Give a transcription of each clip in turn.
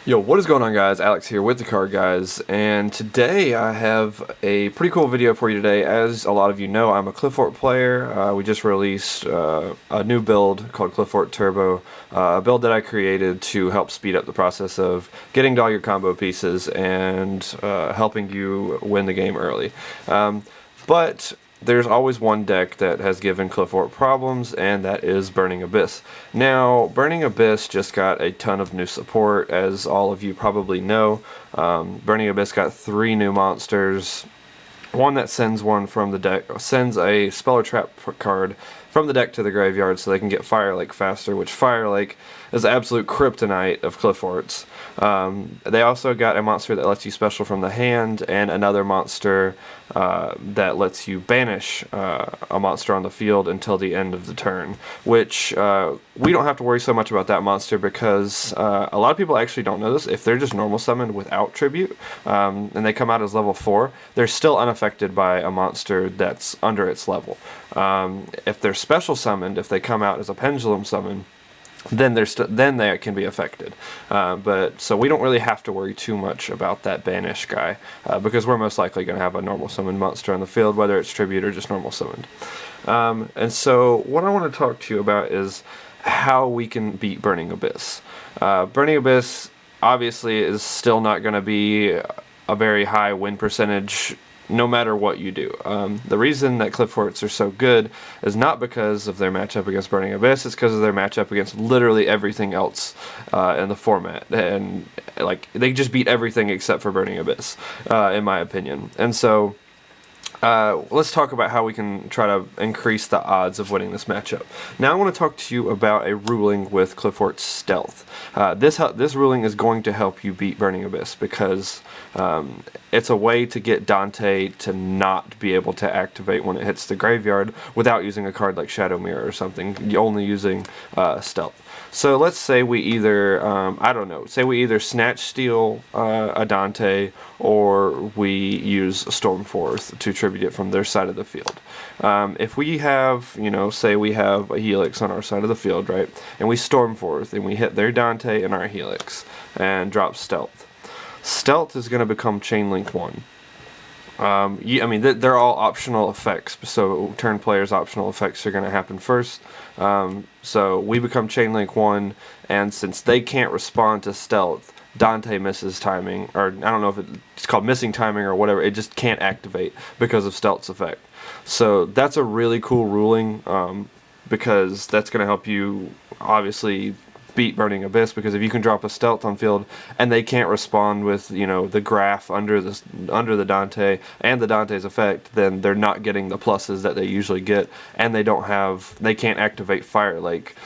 Yo, what is going on, guys? Alex here with the Card Guys, and today I have a pretty cool video for you today. As a lot of you know, I'm a Qliphort player. We just released a new build called Qliphort Turbo, a build that I created to help speed up the process of getting to all your combo pieces and helping you win the game early. But there's always one deck that has given Qliphort problems, and that is Burning Abyss. Now, Burning Abyss just got a ton of new support, as all of you probably know. Burning Abyss got 3 new monsters. One that sends one from the deck, sends a spell or trap card from the deck to the graveyard so they can get Fire Lake faster, which Fire Lake is the absolute kryptonite of Qliphorts. They also got a monster that lets you special from the hand, and another monster that lets you banish a monster on the field until the end of the turn, which we don't have to worry so much about that monster because a lot of people actually don't know this. If they're just normal summoned without tribute and they come out as level 4, they're still unaffected by a monster that's under its level. If they're special summoned, if they come out as a pendulum summon, then they can be affected. But so we don't really have to worry too much about that banish guy because we're most likely going to have a normal summoned monster on the field, whether it's tribute or just normal summoned. And so what I want to talk to you about is how we can beat Burning Abyss. Burning Abyss obviously is still not going to be a very high win percentage no matter what you do. The reason that Qliphorts are so good is not because of their matchup against Burning Abyss, it's because of their matchup against literally everything else in the format. And like, they just beat everything except for Burning Abyss, in my opinion. And so let's talk about how we can try to increase the odds of winning this matchup. Now I want to talk to you about a ruling with Qliphort's Stealth. This ruling is going to help you beat Burning Abyss because it's a way to get Dante to not be able to activate when it hits the graveyard without using a card like Shadow Mirror or something. You're only using Stealth. So let's say we either, I don't know, say we either Snatch Steal a Dante or we use Stormforth to tribute it from their side of the field. If we have, you know, say we have a Helix on our side of the field, right, and we Stormforth and we hit their Dante and our Helix and drop Stealth. Stealth is going to become Chain Link 1. I mean, they're all optional effects, so turn players' optional effects are going to happen first. So we become Chain Link 1, and since they can't respond to Stealth, Dante misses timing, or I don't know if it's called missing timing or whatever, it just can't activate because of Stealth's effect. So that's a really cool ruling, because that's going to help you, obviously, beat Burning Abyss, because if you can drop a Stealth on field and they can't respond with, you know, the graph under the Dante and the Dante's effect, then they're not getting the pluses that they usually get, and they can't activate Fire Lake.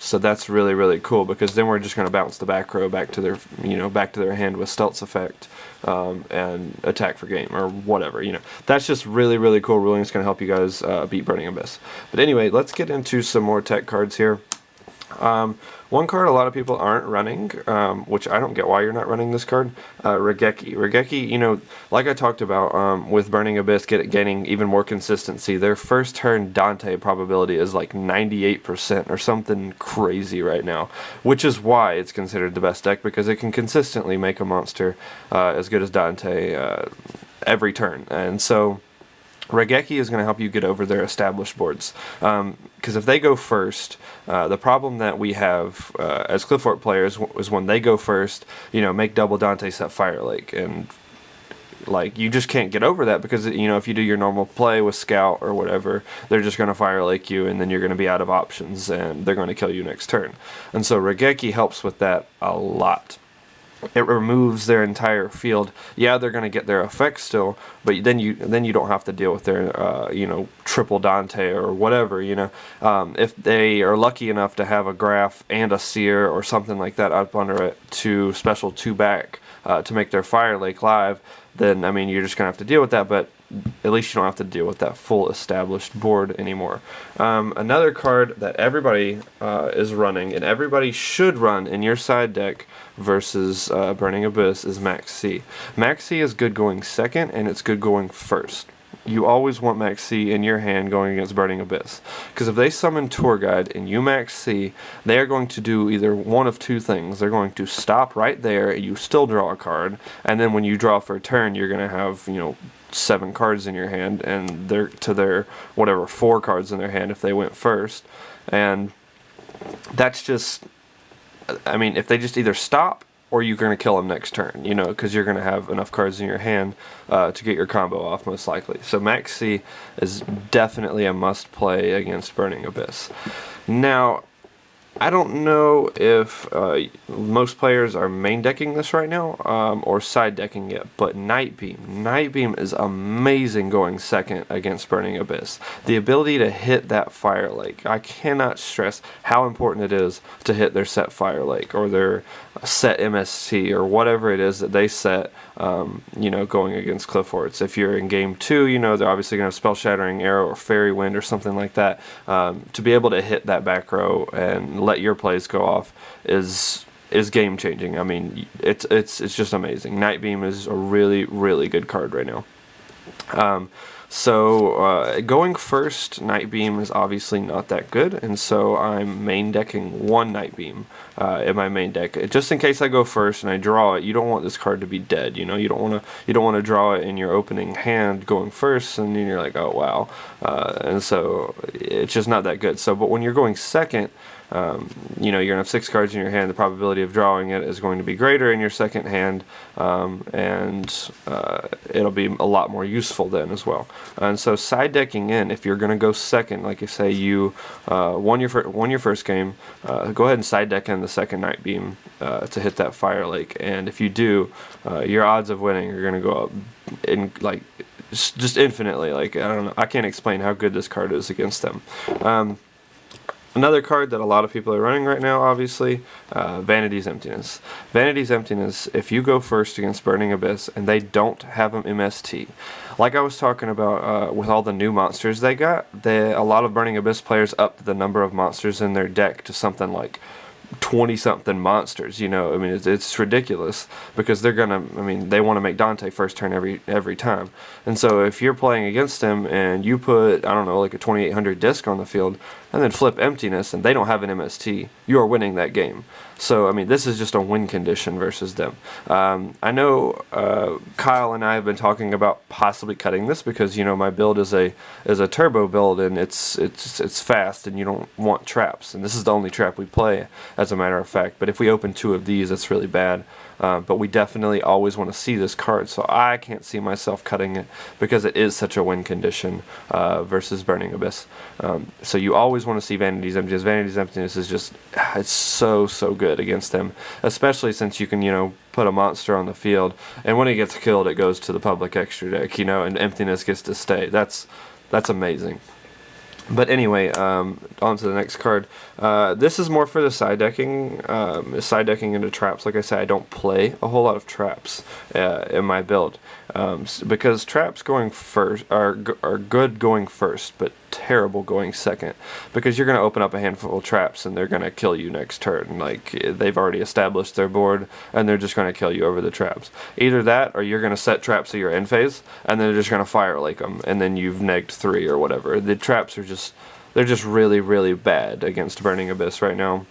So that's really, really cool, because then we're just going to bounce the back row back to their hand with Stealth's effect and attack for game or whatever. You know, that's just really, really cool ruling. It's going to help you guys beat Burning Abyss. But anyway, let's get into some more tech cards here. One card a lot of people aren't running, which I don't get why you're not running this card, Raigeki. Raigeki, you know, like I talked about with Burning Abyss gaining even more consistency, their first turn Dante probability is like 98% or something crazy right now, which is why it's considered the best deck, because it can consistently make a monster as good as Dante every turn. And so Raigeki is going to help you get over their established boards, because if they go first, the problem that we have as Qliphort players is when they go first, you know, make double Dante set Fire Lake, and like, you just can't get over that, because, you know, if you do your normal play with Scout or whatever, they're just going to Fire Lake you, and then you're going to be out of options, and they're going to kill you next turn. And so Raigeki helps with that a lot. It removes their entire field. Yeah, they're going to get their effects still, but then you don't have to deal with their you know, triple Dante or whatever. You know, if they are lucky enough to have a graph and a seer or something like that up under it to special 2 back to make their Fire Lake live, then I mean, you're just going to have to deal with that. But at least you don't have to deal with that full established board anymore. Another card that everybody is running, and everybody should run in your side deck versus Burning Abyss, is Maxx C. Maxx C is good going second, and it's good going first. you always want Maxx C in your hand going against Burning Abyss. Because if they summon Tour Guide and you Maxx C, they are going to do either one of two things. They're going to stop right there, you still draw a card, and then when you draw for a turn, you're going to have, 7 cards in your hand, and they're to their, whatever, 4 cards in their hand if they went first. And that's just, I mean, if they just either stop, or you're going to kill them next turn, because you're going to have enough cards in your hand to get your combo off, most likely. So Maxx C is definitely a must-play against Burning Abyss. Now, I don't know if most players are main decking this right now or side decking it, but Nightbeam is amazing going second against Burning Abyss. The ability to hit that Fire Lake, I cannot stress how important it is to hit their set Fire Lake or their set MST or whatever it is that they set, going against Qliphorts. If you're in game 2, they're obviously going to have Spell Shattering Arrow or Fairy Wind or something like that. To be able to hit that back row and let your plays go off is game changing. I mean, it's just amazing. Nightbeam is a really, really good card right now. Going first, Nightbeam is obviously not that good, and so I'm main decking 1 Nightbeam in my main deck, just in case I go first and I draw it. You don't want this card to be dead. You don't want to draw it in your opening hand going first, and then you're like, oh wow, and so it's just not that good. So, but when you're going second, you're gonna have 6 cards in your hand. The probability of drawing it is going to be greater in your second hand, and it'll be a lot more useful then as well. And so side decking in, if you're gonna go second, like you say, you won your first game, go ahead and side deck in the second Nightbeam to hit that Fire Lake. And if you do, your odds of winning are gonna go up in just infinitely. Like, I don't know, I can't explain how good this card is against them. Another card that a lot of people are running right now, obviously, Vanity's Emptiness. Vanity's Emptiness, if you go first against Burning Abyss and they don't have an MST, like I was talking about with all the new monsters they got, a lot of Burning Abyss players upped the number of monsters in their deck to something like 20-something monsters. I mean, it's ridiculous, because they want to make Dante first turn every time. And so if you're playing against them and you put, I don't know, like a 2800 disc on the field and then flip Emptiness and they don't have an MST, you are winning that game. So, I mean, this is just a win condition versus them. I know Kyle and I have been talking about possibly cutting this because, my build is a turbo build, and it's fast, and you don't want traps. And this is the only trap we play, as a matter of fact. But if we open 2 of these, that's really bad. But we definitely always want to see this card, so I can't see myself cutting it because it is such a win condition versus Burning Abyss. So you always want to see Vanity's Emptiness. Vanity's Emptiness is just, it's so good against them, especially since you can, put a monster on the field, and when it gets killed, it goes to the public extra deck, and Emptiness gets to stay. That's amazing. But anyway, on to the next card. This is more for the side decking into traps. Like I said, I don't play a whole lot of traps in my build, because traps going first are good going first, but terrible going second, because you're going to open up a handful of traps and they're going to kill you next turn. Like, they've already established their board and they're just going to kill you over the traps. Either that, or you're going to set traps at your end phase and then they're just going to Fire Lake them, and then you've negged 3 or whatever. The traps are just really, really bad against Burning Abyss right now,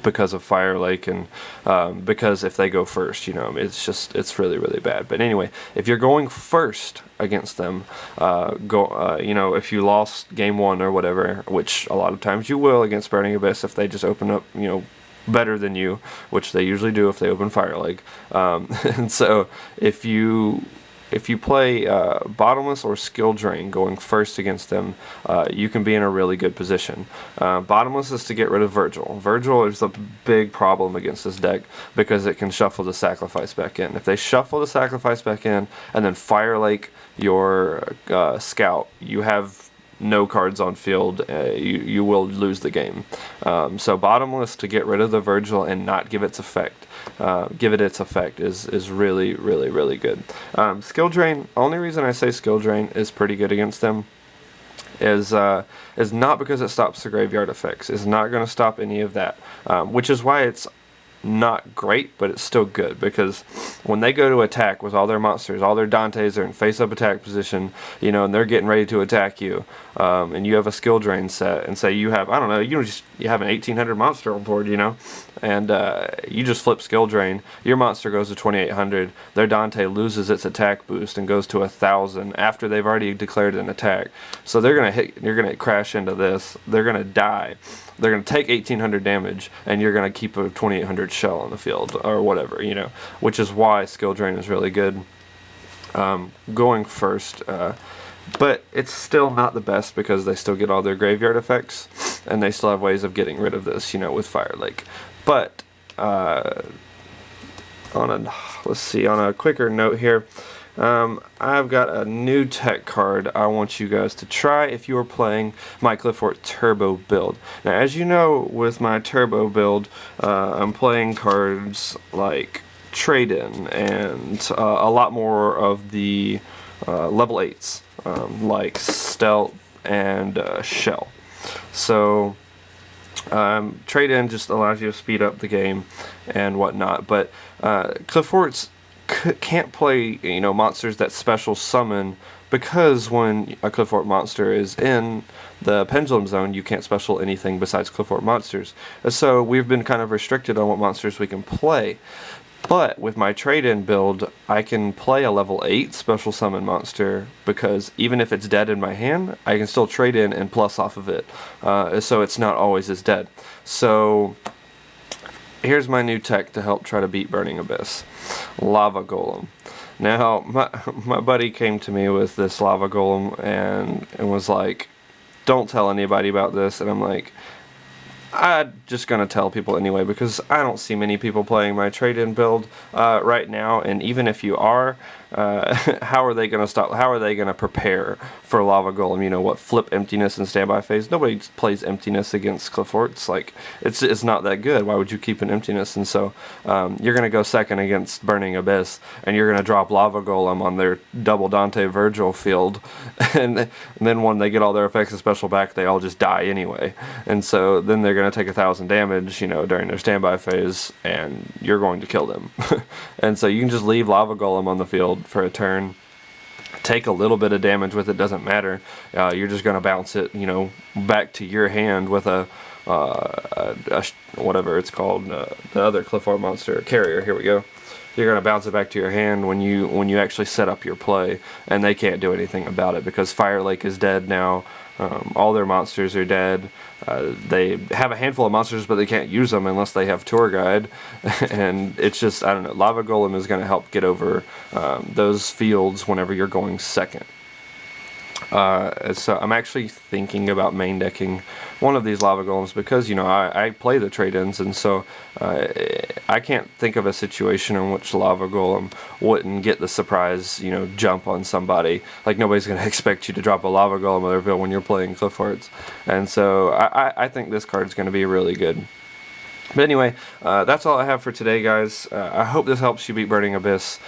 because of Fire Lake, and because if they go first, it's really, really bad. But anyway, if you're going first against them, if you lost game 1 or whatever, which a lot of times you will against Burning Abyss if they just open up, better than you, which they usually do if they open Fire Lake. And so if you play Bottomless or Skill Drain going first against them, you can be in a really good position. Bottomless is to get rid of Virgil. Virgil is a big problem against this deck because it can shuffle the Sacrifice back in. If they shuffle the Sacrifice back in and then Fire Lake your Scout, you have no cards on field. You will lose the game. So Bottomless to get rid of the Virgil and not give its effect. Give it its effect is really, really, really good. Skill Drain, only reason I say Skill Drain is pretty good against them is not because it stops the graveyard effects. It's not going to stop any of that, which is why it's not great, but it's still good, because when they go to attack with all their monsters, all their Dantes are in face-up attack position, you know, and they're getting ready to attack you, and you have a skill drain set, and say you have, I don't know, you have an 1800 monster on board, you know, and you just flip skill drain, your monster goes to 2800, their Dante loses its attack boost and goes to 1000 after they've already declared an attack. So they're gonna hit, you're gonna crash into this, they're gonna die. They're going to take 1800 damage, and you're going to keep a 2800 shell on the field, or whatever, you know, which is why skill drain is really good going first. But it's still not the best, because they still get all their graveyard effects, and they still have ways of getting rid of this, you know, with Fire Lake. But on a quicker note here, I've got a new tech card I want you guys to try if you are playing my Qliphort Turbo build. Now, as you know, with my Turbo build, I'm playing cards like Trade-In and a lot more of the level 8s, like Stealth and Shell. So Trade-In just allows you to speed up the game and whatnot, but Qliphorts can't play, you know, monsters that special summon, because when a Qliphort monster is in the Pendulum Zone, you can't special anything besides Qliphort monsters. So we've been kind of restricted on what monsters we can play. But with my trade-in build, I can play a level 8 special summon monster, because even if it's dead in my hand, I can still trade in and plus off of it. So it's not always as dead. So here's my new tech to help try to beat Burning Abyss. Lava Golem. Now, my buddy came to me with this Lava Golem and was like, don't tell anybody about this. And I'm like, I'm just going to tell people anyway, because I don't see many people playing my trade-in build right now, and even if you are, how are they going to stop? How are they going to prepare for Lava Golem? You know what? Flip Emptiness and standby phase. Nobody plays Emptiness against Qliphorts. Like, it's not that good. Why would you keep an Emptiness? And so you're going to go second against Burning Abyss, and you're going to drop Lava Golem on their double Dante Virgil field, and then when they get all their effects and special back, they all just die anyway. And so then they're going to take 1000 damage, you know, during their standby phase, and you're going to kill them. And so you can just leave Lava Golem on the field for a turn, take a little bit of damage with it, doesn't matter. You're just going to bounce it, you know, back to your hand with a whatever it's called, the other Qliphort monster, carrier. Here we go. You're going to bounce it back to your hand when you actually set up your play, and they can't do anything about it because Fire Lake is dead now. All their monsters are dead. They have a handful of monsters, but they can't use them unless they have Tour Guide. And it's just, I don't know, Lava Golem is going to help get over those fields whenever you're going second. So I'm actually thinking about main decking one of these Lava Golems, because, you know, I play the trade-ins, and so I can't think of a situation in which Lava Golem wouldn't get the surprise, you know, jump on somebody. Like, nobody's going to expect you to drop a Lava Golem on their field when you're playing Qliphorts. And so I think this card's going to be really good. But anyway, that's all I have for today, guys. I hope this helps you beat Burning Abyss.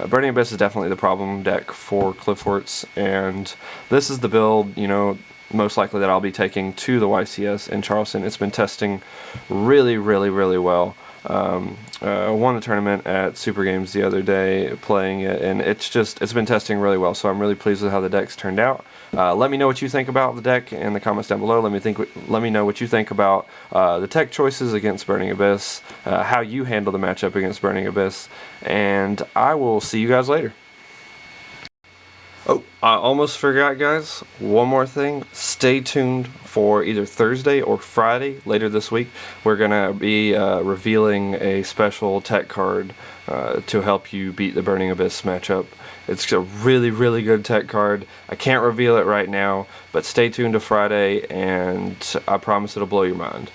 Burning Abyss is definitely the problem deck for Qliphorts, and this is the build, you know, most likely that I'll be taking to the YCS in Charleston. It's been testing really, really, really well. Won a tournament at SuperGames the other day playing it, and it's been testing really well, so I'm really pleased with how the deck's turned out. Let me know what you think about the deck in the comments down below. Let me know what you think about the tech choices against Burning Abyss, how you handle the matchup against Burning Abyss, and I will see you guys later. Oh, I almost forgot, guys. One more thing. Stay tuned for either Thursday or Friday later this week. We're going to be revealing a special tech card to help you beat the Burning Abyss matchup. It's a really, really good tech card. I can't reveal it right now, but stay tuned to Friday, and I promise it'll blow your mind.